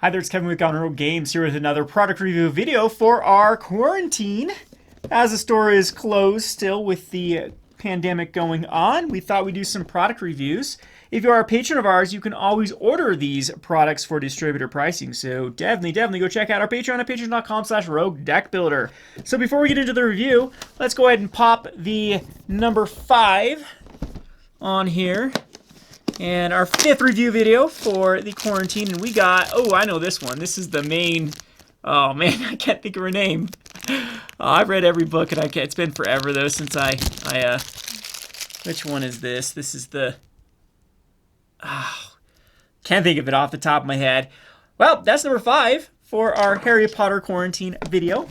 Hi there, it's Kevin with Gunner Games here with another product review video for our quarantine. As the store is closed still with the pandemic going on, we thought we'd do some product reviews. If you are a patron of ours, you can always order these products for distributor pricing. So definitely go check out our Patreon at patreon.com/roguedeckbuilder. So before we get into the review, let's go ahead and pop the number 5 on here. And our 5th review video for the quarantine, and we got, oh, I know this one. This is the main, oh man, I can't think of her name. I've read every book, and it's been forever though since which one is this? This is the, can't think of it off the top of my head. Well, that's number 5 for our Harry Potter quarantine video,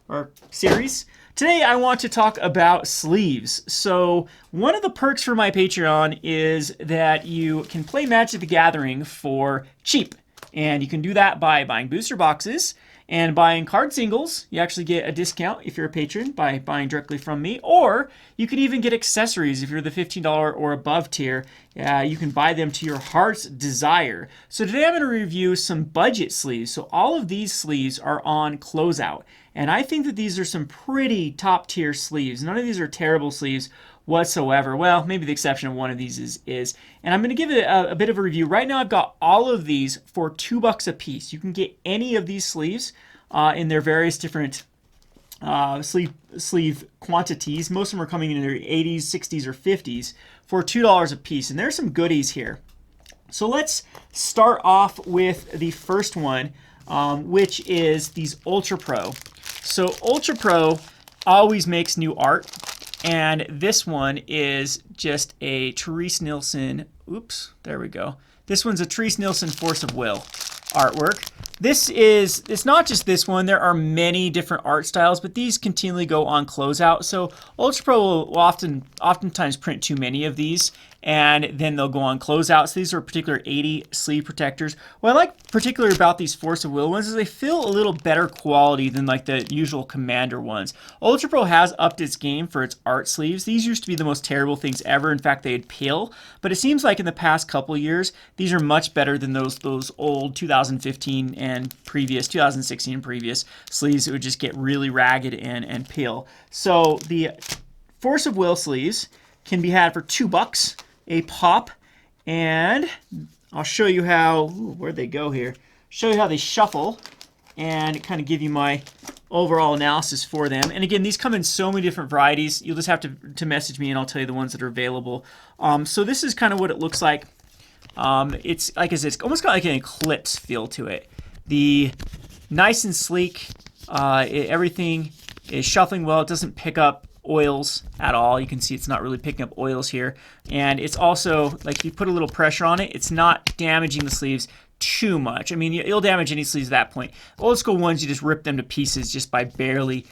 or series. Today I want to talk about sleeves. So one of the perks for my Patreon is that you can play Magic the Gathering for cheap. And you can do that by buying booster boxes and buying card singles. You actually get a discount if you're a patron by buying directly from me. Or you can even get accessories if you're the $15 or above tier. You can buy them to your heart's desire. So today I'm going to review some budget sleeves. So all of these sleeves are on closeout. And I think that these are some pretty top tier sleeves. None of these are terrible sleeves whatsoever. Well, maybe the exception of one of these is. And I'm going to give it a bit of a review. Right now I've got all of these for $2 a piece. You can get any of these sleeves in their various different sleeve quantities. Most of them are coming in their 80s, 60s, or 50s for $2 a piece. And there's some goodies here. So let's start off with the first one, which is these Ultra Pro. So Ultra Pro always makes new art, and this one is just a Therese Nielsen, oops, there we go. This one's a Therese Nielsen Force of Will artwork. It's not just this one, there are many different art styles, but these continually go on closeout. So Ultra Pro will oftentimes print too many of these, and then they'll go on closeout. So these are particular 80 sleeve protectors. What I like particularly about these Force of Will ones is they feel a little better quality than like the usual Commander ones. Ultra Pro has upped its game for its art sleeves. These used to be the most terrible things ever. In fact, they'd peel. But it seems like in the past couple years, these are much better than those old 2015 and previous, 2016 and previous sleeves that would just get really ragged and peel. So the Force of Will sleeves can be had for $2 a pop, and I'll show you how, where'd they go here? Show you how they shuffle and kind of give you my overall analysis for them. And again, these come in so many different varieties. You'll just have to message me and I'll tell you the ones that are available. So this is kind of what it looks like. It's like I said, it's almost got like an eclipse feel to it. The nice and sleek, everything is shuffling well. It doesn't pick up oils at all. You can see it's not really picking up oils here, and it's also like if you put a little pressure on it, it's not damaging the sleeves too much. I mean, you'll damage any sleeves at that point. Old school ones, you just rip them to pieces just by barely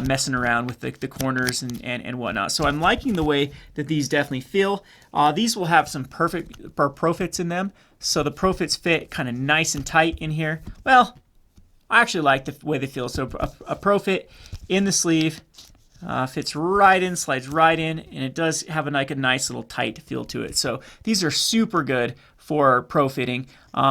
messing around with the corners and whatnot. So I'm liking the way that these definitely feel. These will have some perfect profits in them, so the profits fit kind of nice and tight in here. Well, I actually like the way they feel. So a profit in the sleeve fits right in, slides right in, and it does have a nice little tight feel to it. So these are super good for pro fitting.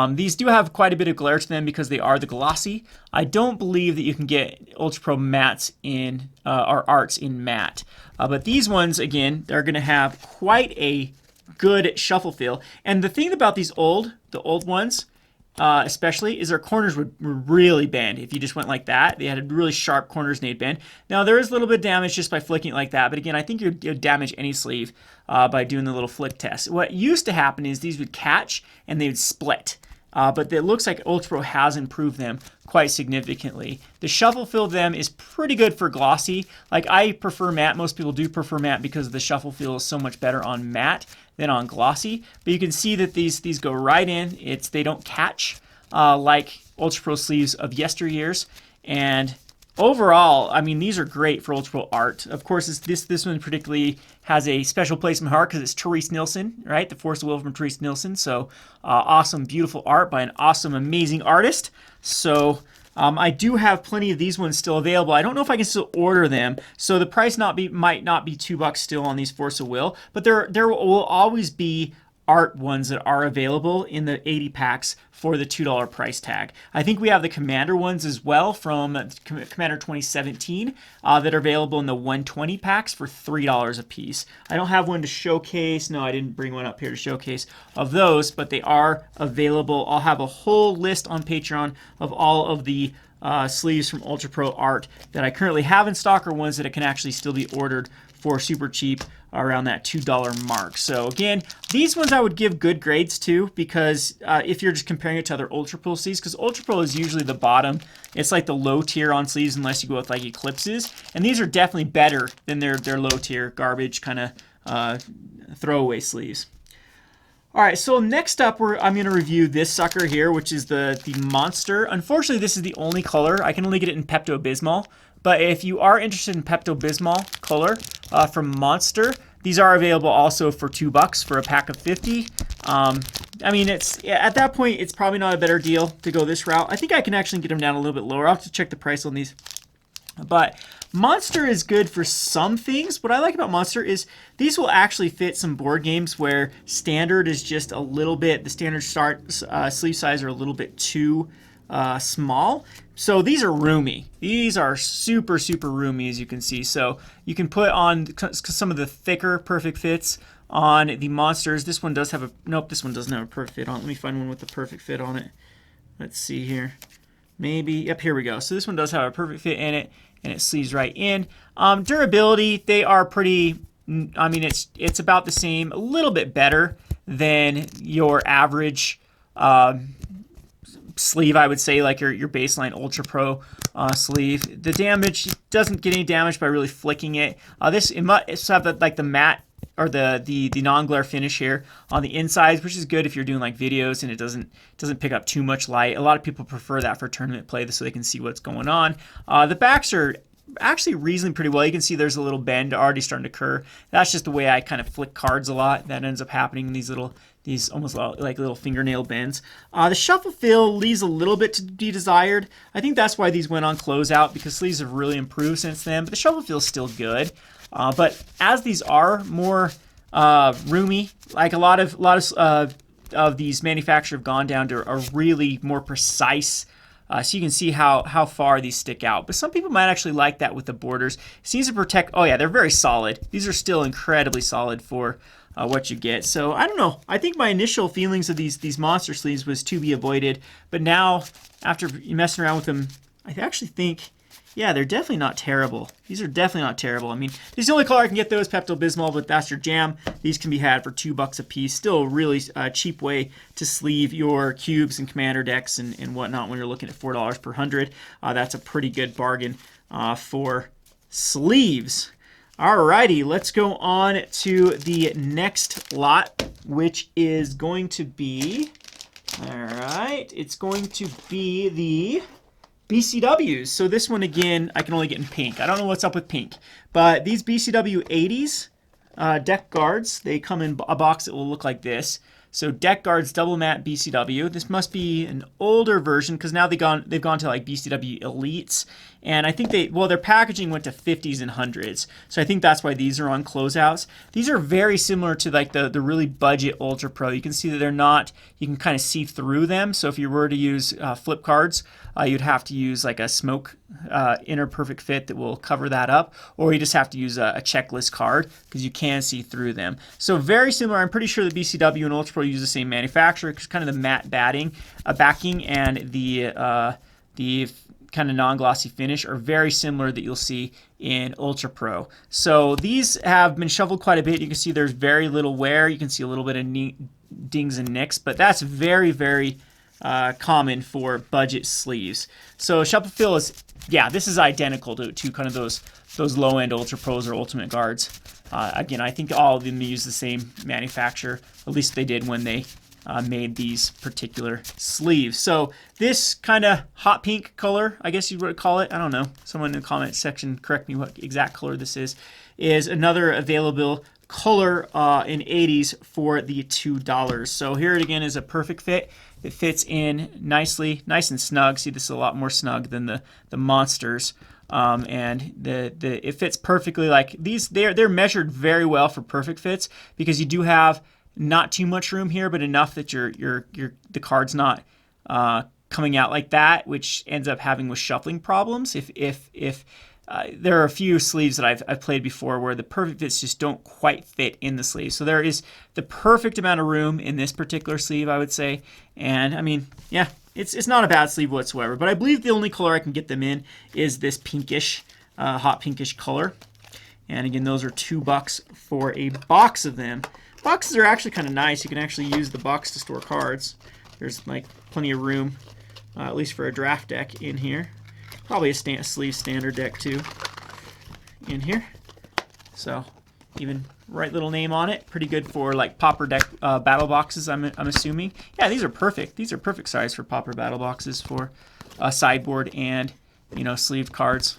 These do have quite a bit of glare to them because they are the glossy. I don't believe that you can get Ultra Pro mattes in or arts in matte, but these ones again, they're going to have quite a good shuffle feel. And the thing about these the old ones, especially, is their corners would really bend if you just went like that. They had really sharp corners and they'd bend. Now there is a little bit of damage just by flicking it like that, but again, I think you'd damage any sleeve by doing the little flick test. What used to happen is these would catch and they would split. But it looks like Ultra Pro has improved them quite significantly. The shuffle feel of them is pretty good for glossy. Like I prefer matte. Most people do prefer matte because the shuffle feel is so much better on matte than on glossy. But you can see that these go right in. They don't catch like Ultra Pro sleeves of yesteryears. And overall, I mean, these are great for Ultra Pro art. Of course, this one particularly has a special place in my heart because it's Therese Nielsen, right? The Force of Will from Therese Nielsen. So awesome, beautiful art by an awesome, amazing artist. So I do have plenty of these ones still available. I don't know if I can still order them, so the price might not be $2 still on these Force of Will, but there will always be art ones that are available in the 80 packs for the $2 price tag. I think we have the Commander ones as well from Commander 2017 that are available in the 120 packs for $3 a piece. I don't have one to showcase. No, I didn't bring one up here to showcase of those, but they are available. I'll have a whole list on Patreon of all of the sleeves from Ultra Pro art that I currently have in stock, or ones that can actually still be ordered for super cheap around that $2 mark. So again, these ones I would give good grades to, because if you're just comparing it to other Ultra Pro sleeves, because Ultra Pro is usually the bottom. It's like the low tier on sleeves unless you go with like Eclipses, and these are definitely better than their low tier garbage kind of throwaway sleeves. All right, so next up, I'm going to review this sucker here, which is the Monster. Unfortunately, this is the only color. I can only get it in Pepto-Bismal. But if you are interested in Pepto-Bismal color from Monster, these are available also for $2 for a pack of 50. I mean, at that point, it's probably not a better deal to go this route. I think I can actually get them down a little bit lower. I'll have to check the price on these. But Monster is good for some things. What I like about Monster is these will actually fit some board games where standard is just a little bit, the standard sleeve size are a little bit too small. So these are roomy. These are super, super roomy, as you can see. So you can put on some of the thicker perfect fits on the Monsters. This one does have a, nope, this one doesn't have a perfect fit on it. Let me find one with a perfect fit on it. Let's see here. Maybe, yep, here we go. So this one does have a perfect fit in it, and it sleeves right in. Durability, they are pretty, I mean, it's about the same, a little bit better than your average sleeve, I would say, like your baseline Ultra Pro sleeve. The damage doesn't get any damage by really flicking it. It must have like the matte or the non-glare finish here on the insides, which is good if you're doing like videos and it doesn't pick up too much light. A lot of people prefer that for tournament play so they can see what's going on. The backs are actually reasonably pretty well. You can see there's a little bend already starting to occur. That's just the way I kind of flick cards a lot. That ends up happening in these almost like little fingernail bends. The shuffle feel leaves a little bit to be desired. I think that's why these went on closeout, because sleeves have really improved since then, but the shuffle feel is still good. But as these are more roomy, like a lot of these manufacturers have gone down to a really more precise. So you can see how far these stick out. But some people might actually like that with the borders. It seems to protect. Oh yeah, they're very solid. These are still incredibly solid for what you get. So I don't know. I think my initial feelings of these Monster sleeves was to be avoided. But now, after messing around with them, I actually think, yeah, they're definitely not terrible. These are definitely not terrible. I mean, this is the only color I can get, though, is Pepto-Bismal, but that's your jam. These can be had for $2 a piece. Still a really cheap way to sleeve your cubes and commander decks and whatnot when you're looking at $4 per 100. That's a pretty good bargain for sleeves. Alrighty, let's go on to the next lot, which is going to be, it's going to be the BCWs. So this one, again, I can only get in pink. I don't know what's up with pink, but these BCW 80s DeckGuards, they come in a box that will look like this. So DeckGuards double matte BCW. This must be an older version, because now they've gone to like BCW Elites, and I think their packaging went to 50s and 100s. So I think that's why these are on closeouts. These are very similar to like the really budget Ultra Pro. You can see that they're not. You can kind of see through them. So if you were to use flip cards, you'd have to use like a smoke inner perfect fit that will cover that up, or you just have to use a checklist card because you can see through them. So very similar. I'm pretty sure the BCW and Ultra Pro use the same manufacturer, because kind of the matte backing and the kind of non-glossy finish are very similar that you'll see in Ultra Pro. So these have been shuffled quite a bit. You can see there's very little wear. You can see a little bit of dings and nicks, but that's very, very common for budget sleeves. So shuffle feel is, yeah, this is identical to kind of those low-end Ultra Pros or Ultimate Guards. Again, I think all of them use the same manufacturer. At least they did when they made these particular sleeves. So this kind of hot pink color, I guess you would call it, I don't know, someone in the comment section correct me what exact color this is another available color in 80s for the $2. So here it again is a perfect fit. It fits in nicely, nice and snug. See, this is a lot more snug than the Monsters. And it fits perfectly. Like these, they're measured very well for perfect fits, because you do have not too much room here, but enough that the card's not coming out like that, which ends up having with shuffling problems. If there are a few sleeves that I've played before where the perfect fits just don't quite fit in the sleeve. So there is the perfect amount of room in this particular sleeve, I would say. And I mean, yeah, it's not a bad sleeve whatsoever. But I believe the only color I can get them in is this pinkish, hot pinkish color. And again, those are $2 for a box of them. Boxes are actually kind of nice. You can actually use the box to store cards. There's like plenty of room, at least for a draft deck in here. Probably a sleeve standard deck too in here. So even right little name on it. Pretty good for like popper deck battle boxes, I'm assuming. Yeah, these are perfect. These are perfect size for popper battle boxes for sideboard and, you know, sleeved cards.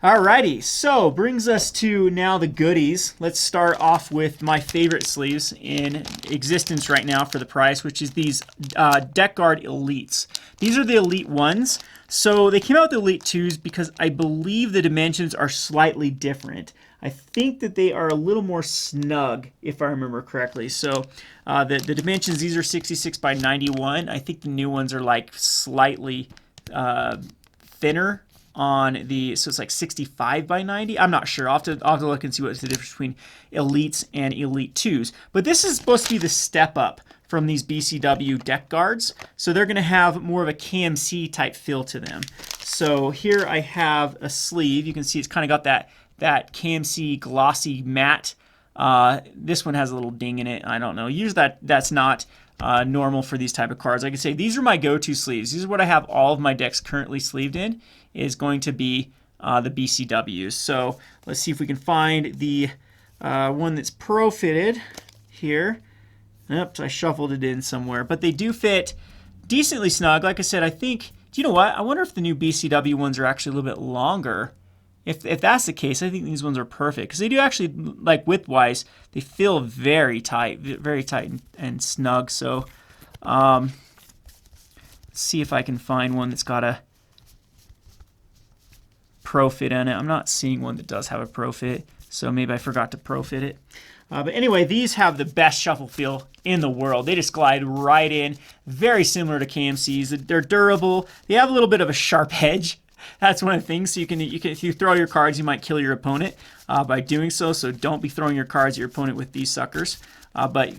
Alrighty, so brings us to now the goodies. Let's start off with my favorite sleeves in existence right now for the price, which is these DeckGuard Elites. These are the Elite ones. So they came out with the Elite 2s because I believe the dimensions are slightly different. I think that they are a little more snug, if I remember correctly. So the dimensions, these are 66 by 91. I think the new ones are like slightly thinner on the, so it's like 65 by 90. I'm not sure. I'll have to look and see what's the difference between Elites and Elite 2s. But this is supposed to be the step up from these BCW DeckGuards. So they're going to have more of a KMC type feel to them. So here I have a sleeve. You can see it's kind of got that KMC glossy matte. This one has a little ding in it. I don't know. Usually that's not normal for these type of cards. Like I say, these are my go-to sleeves. These are what I have all of my decks currently sleeved in, is going to be the BCWs. So let's see if we can find the one that's pro fitted here. Oops, I shuffled it in somewhere. But they do fit decently snug. Like I said, I think, do you know what? I wonder if the new BCW ones are actually a little bit longer. If that's the case, I think these ones are perfect. Because they do actually, like width-wise, they feel very tight and snug. So let's see if I can find one that's got a pro fit in it. I'm not seeing one that does have a pro fit, so maybe I forgot to pro fit it. But anyway, these have the best shuffle feel in the world. They just glide right in, very similar to KMCs. They're durable. They have a little bit of a sharp edge. That's one of the things. So you can if you throw your cards, you might kill your opponent by doing so. So don't be throwing your cards at your opponent with these suckers. But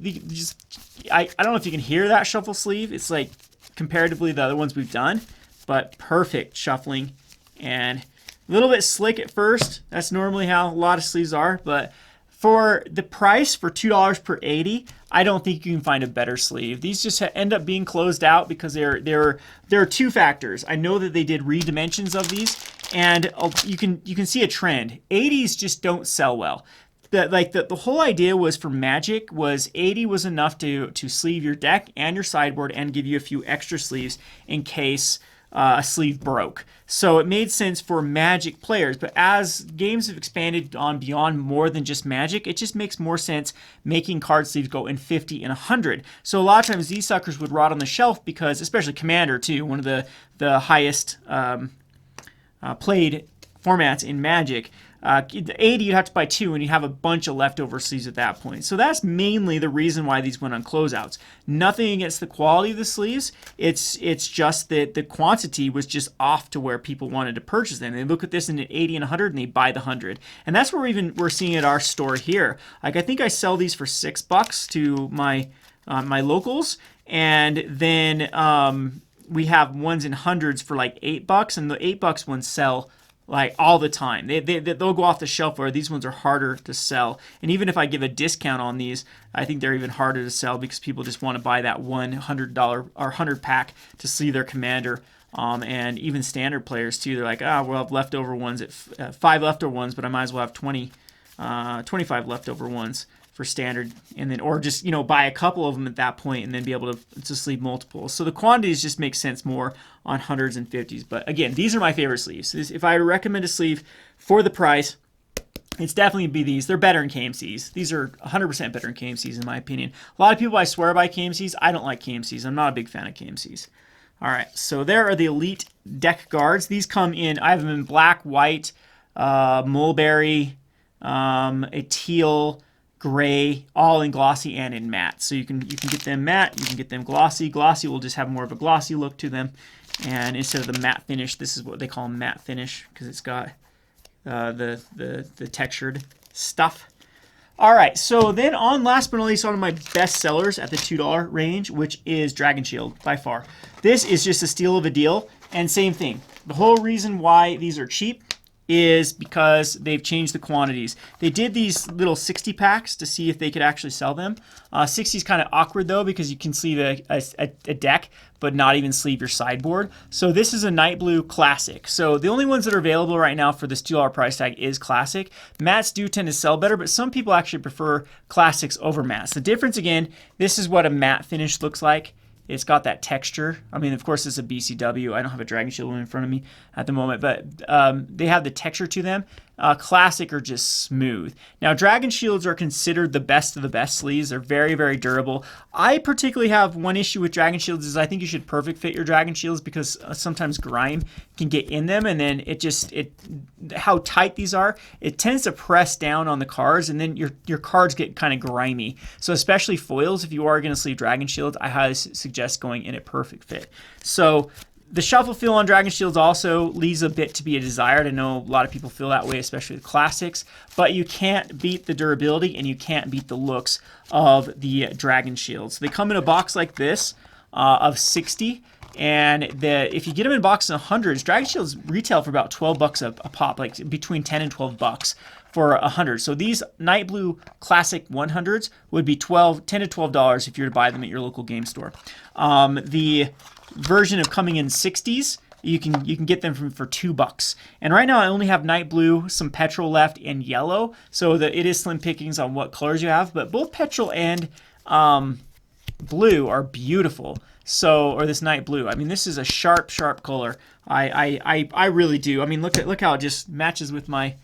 I don't know if you can hear that shuffle sleeve. It's like comparatively the other ones we've done, but perfect shuffling and a little bit slick at first. That's normally how a lot of sleeves are, but for the price, for $2 per 80, I don't think you can find a better sleeve. These just end up being closed out because there are two factors. I know that they did redimensions of these, and you can see a trend. 80s just don't sell well. The whole idea was for Magic was 80 was enough to sleeve your deck and your sideboard and give you a few extra sleeves in case a sleeve broke. So it made sense for Magic players, but as games have expanded on beyond more than just Magic, it just makes more sense making card sleeves go in 50 and 100. So a lot of times these suckers would rot on the shelf because, especially Commander too, one of the highest played formats in Magic, the 80 you'd have to buy two and you have a bunch of leftover sleeves at that point. So that's mainly the reason why these went on closeouts. Nothing against the quality of the sleeves. It's just that the quantity was just off to where people wanted to purchase them. They look at this in an 80 and 100 and they buy the 100. And that's where we're seeing at our store here. Like I think I sell these for $6 to my my locals, and then we have ones in hundreds for like $8, and the $8 ones sell like all the time. They'll go off the shelf, where these ones are harder to sell. And even if I give a discount on these, I think they're even harder to sell because people just want to buy that $100 or 100 pack to sleeve their Commander. And even standard players too. They're like, we'll have leftover ones at 5 leftover ones, but I might as well have 25 leftover ones for standard, and then or just buy a couple of them at that point and then be able to sleeve multiple. So the quantities just make sense more on hundreds and 50s. But again, these are my favorite sleeves. If I recommend a sleeve for the price, it's definitely be these. They're better than KMCs. These are 100% better than KMCs in my opinion. A lot of people I swear by KMCs. I don't like KMCs. I'm not a big fan of KMCs. All right, so there are the Elite DeckGuards. These come in, I have them in black, white, mulberry, a teal, gray, all in glossy and in matte. So you can get them matte, you can get them glossy. Glossy will just have more of a glossy look to them. And instead of the matte finish, this is what they call matte finish because it's got the textured stuff. All right, so then on last but not least, one of my best sellers at the $2 range, which is Dragonshield by far. This is just a steal of a deal, and same thing. The whole reason why these are cheap is because they've changed the quantities. They did these little 60 packs to see if they could actually sell them. 60 is kind of awkward though because you can sleeve a deck but not even sleeve your sideboard. So this is a Night Blue Classic. So the only ones that are available right now for this $2 price tag is Classic. Mattes do tend to sell better, but some people actually prefer Classics over mattes. The difference again, this is what a matte finish looks like. It's got that texture. I mean, of course, it's a BCW. I don't have a Dragonshield one in front of me at the moment, but they have the texture to them. Classic are just smooth. Now, Dragonshields are considered the best of the best sleeves. They're very, very durable. I particularly have one issue with Dragonshields is I think you should perfect fit your Dragonshields because sometimes grime can get in them, and then how tight these are, it tends to press down on the cards, and then your cards get kind of grimy. So especially foils, if you are going to sleeve Dragonshields, I highly suggest going in a perfect fit. So the shuffle feel on Dragonshields also leaves a bit to be desired. I know a lot of people feel that way, especially with classics, but you can't beat the durability and you can't beat the looks of the Dragonshields. They come in a box like this of 60, and if you get them in boxes of hundreds, Dragonshields retail for about $12 a pop, like between 10 and 12 bucks for 100. So these Night Blue Classic 100s would be $10 to $12 if you were to buy them at your local game store. The version of coming in 60s, you can get them for $2. And right now I only have Night Blue, some Petrol left, and yellow. So it is slim pickings on what colors you have, but both Petrol and blue are beautiful. So, or this Night Blue. I mean, this is a sharp, sharp color. I really do. I mean, look how it just matches with my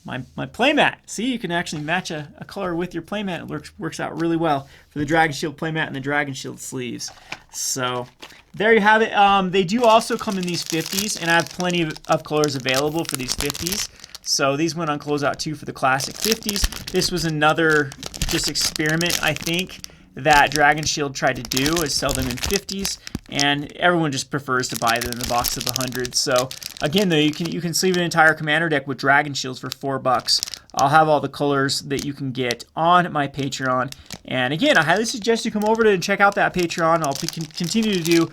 playmat. See, you can actually match a color with your playmat. It works out really well for the Dragonshield playmat and the Dragonshield sleeves. So there you have it. They do also come in these 50s, and I have plenty of colors available for these 50s. So these went on closeout too for the Classic 50s. This was another just experiment, I think, that Dragonshield tried to do, is sell them in 50s, and everyone just prefers to buy them in the box of 100. So again though, you can sleeve an entire commander deck with Dragonshields for $4. I'll have all the colors that you can get on my Patreon, and again, I highly suggest you come over to check out that Patreon. I'll continue to do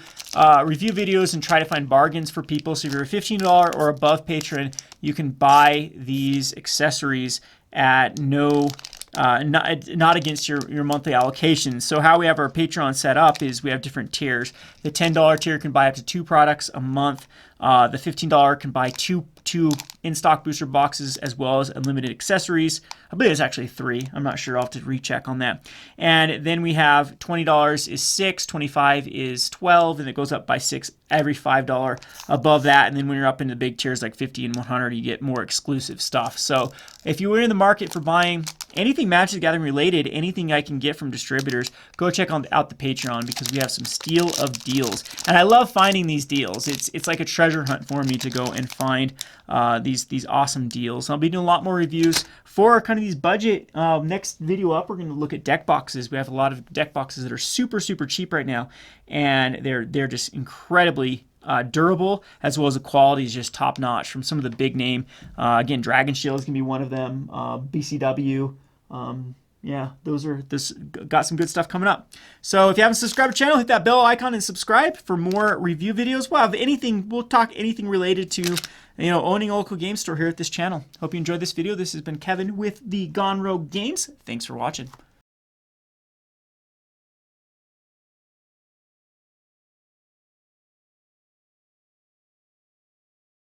review videos and try to find bargains for people. So if you're a $15 or above patron, you can buy these accessories at not against your monthly allocation. So how we have our Patreon set up is we have different tiers. The $10 tier can buy up to 2 products a month. The $15 can buy two in-stock booster boxes as well as unlimited accessories. I believe it's actually 3. I'm not sure. I'll have to recheck on that. And then we have $20 is 6, $25 is 12, and it goes up by 6 every $5 above that. And then when you're up into the big tiers like 50 and 100, you get more exclusive stuff. So if you were in the market for buying anything Magic the Gathering related, anything I can get from distributors, go check out the Patreon because we have some steal of deals. And I love finding these deals. It's like a treasure hunt for me to go and find these awesome deals. I'll be doing a lot more reviews for kind of these budget. Next video up, we're going to look at deck boxes. We have a lot of deck boxes that are super, super cheap right now, and they're just incredibly durable, as well as the quality is just top notch from some of the big name. Again, Dragonshield is going to be one of them. BCW. Yeah, this got some good stuff coming up. So if you haven't subscribed to the channel, hit that bell icon and subscribe for more review videos. We'll talk anything related to owning a local game store here at this channel. Hope you enjoyed this video. This has been Kevin with the Gone Rogue Games. Thanks for watching.